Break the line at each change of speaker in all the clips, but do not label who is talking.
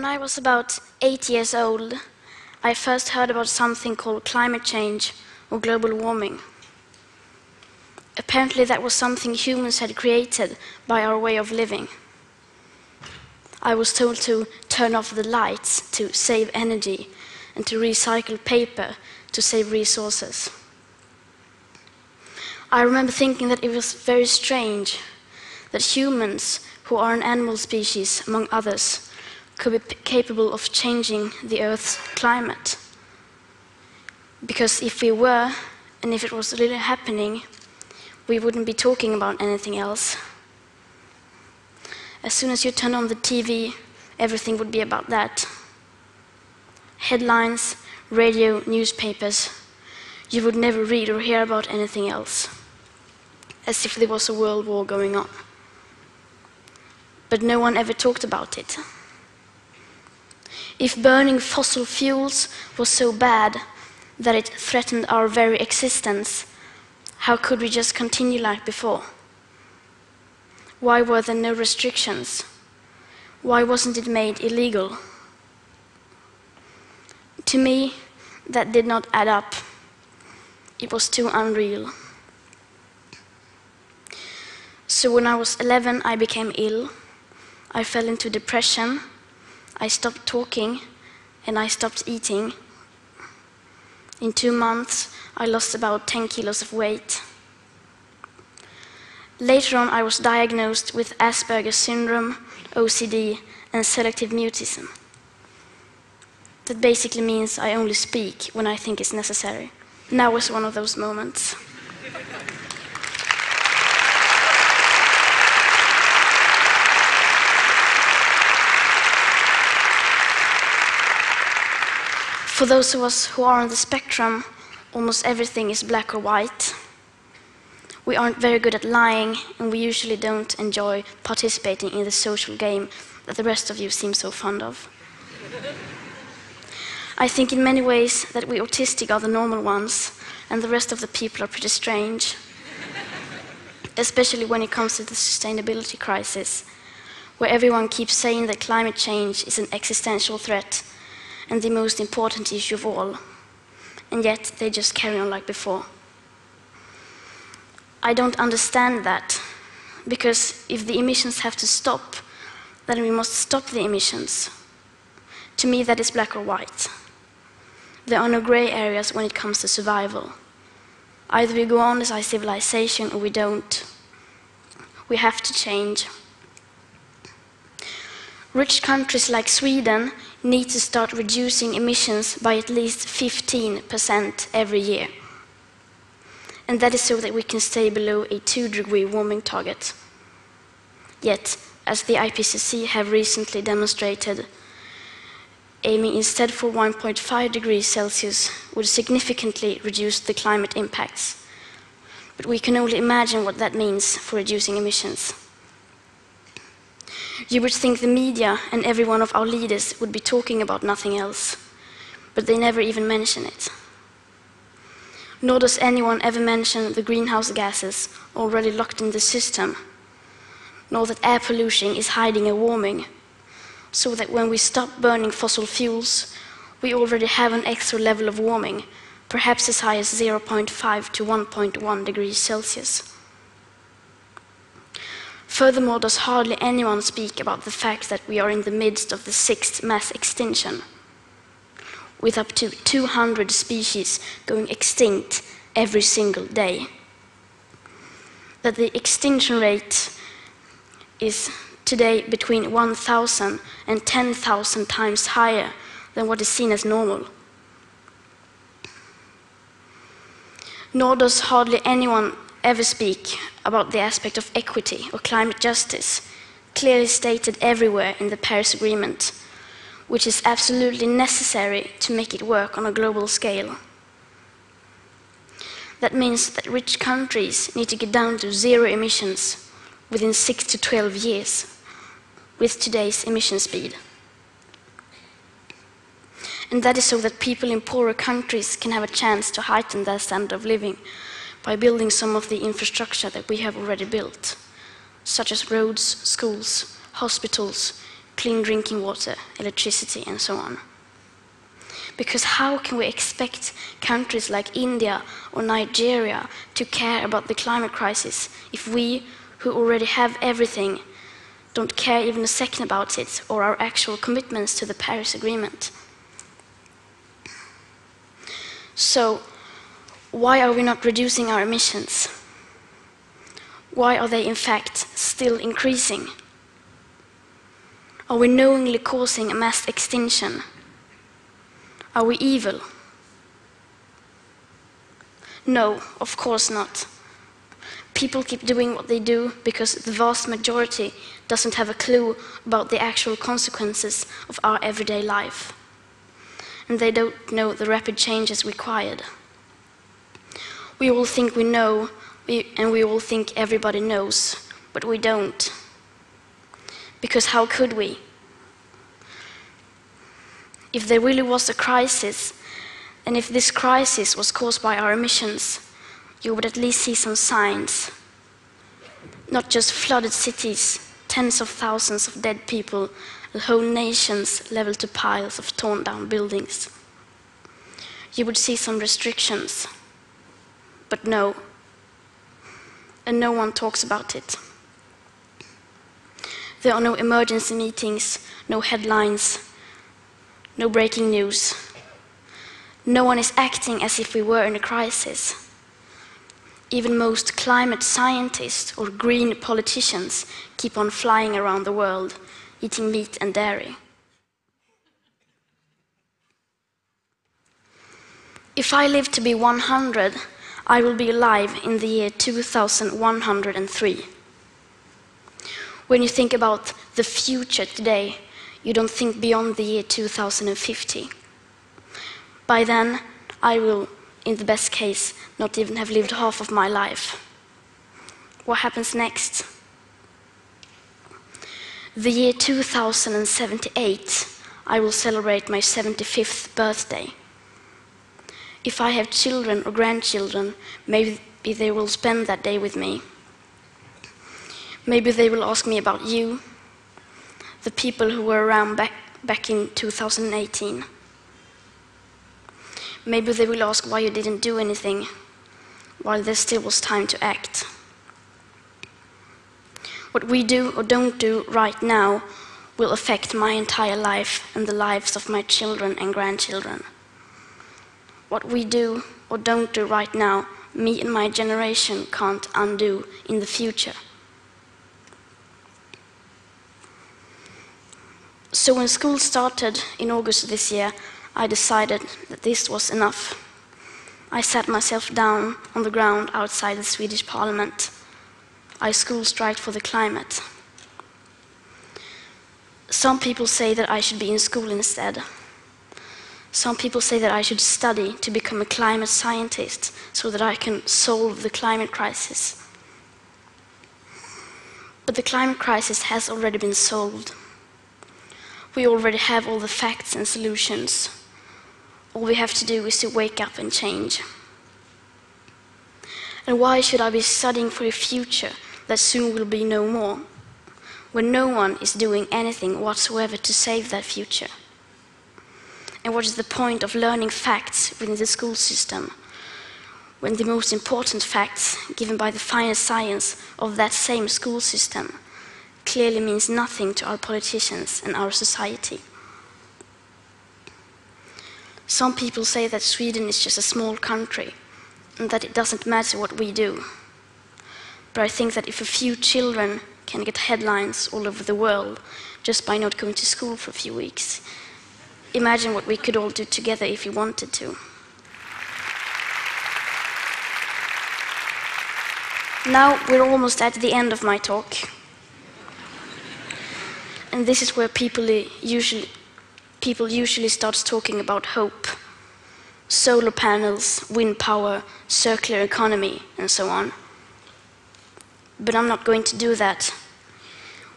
I was about 8 years old, I first heard about something called climate change or global warming. Apparently that was something humans had created by our way of living. I was told to turn off the lights to save energy and to recycle paper to save resources. I remember thinking that it was very strange that humans, who are an animal species among others, could be capable of changing the Earth's climate. Because if we were, and if it was really happening, we wouldn't be talking about anything else. As soon as you turn on the TV, everything would be about that. Headlines, radio, newspapers. You would never read or hear about anything else, as if there was a world war going on. But no one ever talked about it. If burning fossil fuels was so bad that it threatened our very existence, how could we just continue like before? Why were there no restrictions? Why wasn't it made illegal? To me, that did not add up. It was too unreal. So when I was 11, I became ill. I fell into depression. I stopped talking, and I stopped eating. In 2 months, I lost about 10 kilos of weight. Later on, I was diagnosed with Asperger's syndrome, OCD, and selective mutism. That basically means I only speak when I think it's necessary. Now was one of those moments. For those of us who are on the spectrum, almost everything is black or white. We aren't very good at lying, and we usually don't enjoy participating in the social game that the rest of you seem so fond of. I think in many ways that we autistic are the normal ones, and the rest of the people are pretty strange. Especially when it comes to the sustainability crisis, where everyone keeps saying that climate change is an existential threat and the most important issue of all, and yet they just carry on like before. I don't understand that, because if the emissions have to stop, then we must stop the emissions. To me, that is black or white. There are no gray areas when it comes to survival. Either we go on as a civilization or we don't. We have to change. Rich countries like Sweden need to start reducing emissions by at least 15% every year. And that is so that we can stay below a 2-degree warming target. Yet, as the IPCC have recently demonstrated, aiming instead for 1.5 degrees Celsius would significantly reduce the climate impacts. But we can only imagine what that means for reducing emissions. You would think the media and every one of our leaders would be talking about nothing else, but they never even mention it. Nor does anyone ever mention the greenhouse gases already locked in the system, nor that air pollution is hiding a warming, so that when we stop burning fossil fuels, we already have an extra level of warming, perhaps as high as 0.5 to 1.1 degrees Celsius. Furthermore, does hardly anyone speak about the fact that we are in the midst of the 6th mass extinction, with up to 200 species going extinct every single day. That the extinction rate is today between 1,000 and 10,000 times higher than what is seen as normal. Nor does hardly anyone ever speak about the aspect of equity or climate justice, clearly stated everywhere in the Paris Agreement, which is absolutely necessary to make it work on a global scale. That means that rich countries need to get down to 0 emissions within 6 to 12 years, with today's emission speed. And that is so that people in poorer countries can have a chance to heighten their standard of living by building some of the infrastructure that we have already built, such as roads, schools, hospitals, clean drinking water, electricity, and so on. Because how can we expect countries like India or Nigeria to care about the climate crisis if we, who already have everything, don't care even a second about it or our actual commitments to the Paris Agreement? So, why are we not reducing our emissions? Why are they in fact still increasing? Are we knowingly causing a mass extinction? Are we evil? No, of course not. People keep doing what they do because the vast majority doesn't have a clue about the actual consequences of our everyday life. And they don't know the rapid changes required. We all think we know, and we all think everybody knows, but we don't. Because how could we? If there really was a crisis, and if this crisis was caused by our emissions, you would at least see some signs. Not just flooded cities, tens of thousands of dead people, and whole nations leveled to piles of torn down buildings. You would see some restrictions. But no. And no one talks about it. There are no emergency meetings, no headlines, no breaking news. No one is acting as if we were in a crisis. Even most climate scientists or green politicians keep on flying around the world, eating meat and dairy. If I live to be 100, I will be alive in the year 2103. When you think about the future today, you don't think beyond the year 2050. By then, I will, in the best case, not even have lived half of my life. What happens next? The year 2078, I will celebrate my 75th birthday. If I have children or grandchildren, maybe they will spend that day with me. Maybe they will ask me about you, the people who were around back in 2018. Maybe they will ask why you didn't do anything, while there still was time to act. What we do or don't do right now will affect my entire life and the lives of my children and grandchildren. What we do or don't do right now, me and my generation can't undo in the future. So when school started in August this year, I decided that this was enough. I sat myself down on the ground outside the Swedish parliament. I school striked for the climate. Some people say that I should be in school instead. Some people say that I should study to become a climate scientist so that I can solve the climate crisis. But the climate crisis has already been solved. We already have all the facts and solutions. All we have to do is to wake up and change. And why should I be studying for a future that soon will be no more, when no one is doing anything whatsoever to save that future? And what is the point of learning facts within the school system, when the most important facts given by the finest science of that same school system clearly means nothing to our politicians and our society? Some people say that Sweden is just a small country and that it doesn't matter what we do. But I think that if a few children can get headlines all over the world just by not going to school for a few weeks, imagine what we could all do together if we wanted to. Now we're almost at the end of my talk. And this is where people usually start talking about hope. Solar panels, wind power, circular economy, and so on. But I'm not going to do that.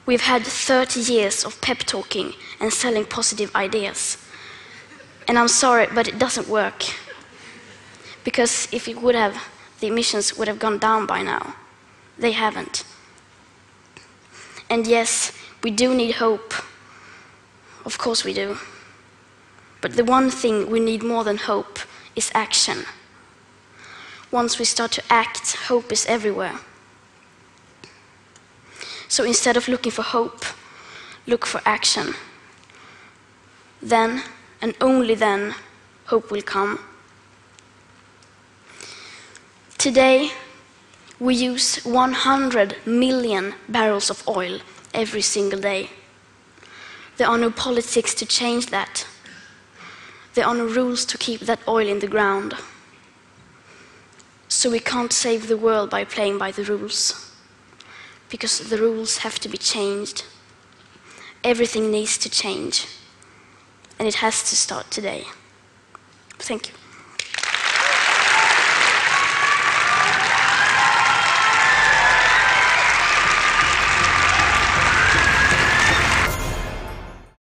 We've had 30 years of pep talking and selling positive ideas. And I'm sorry, but it doesn't work. Because if it would have, the emissions would have gone down by now. They haven't. And yes, we do need hope. of course we do. But the one thing we need more than hope is action. Once we start to act, hope is everywhere. So instead of looking for hope, look for action. Then, and only then, hope will come. Today, we use 100 million barrels of oil every single day. There are no politics to change that. There are no rules to keep that oil in the ground. So we can't save the world by playing by the rules, because the rules have to be changed. Everything needs to change, and it has to start today. Thank you.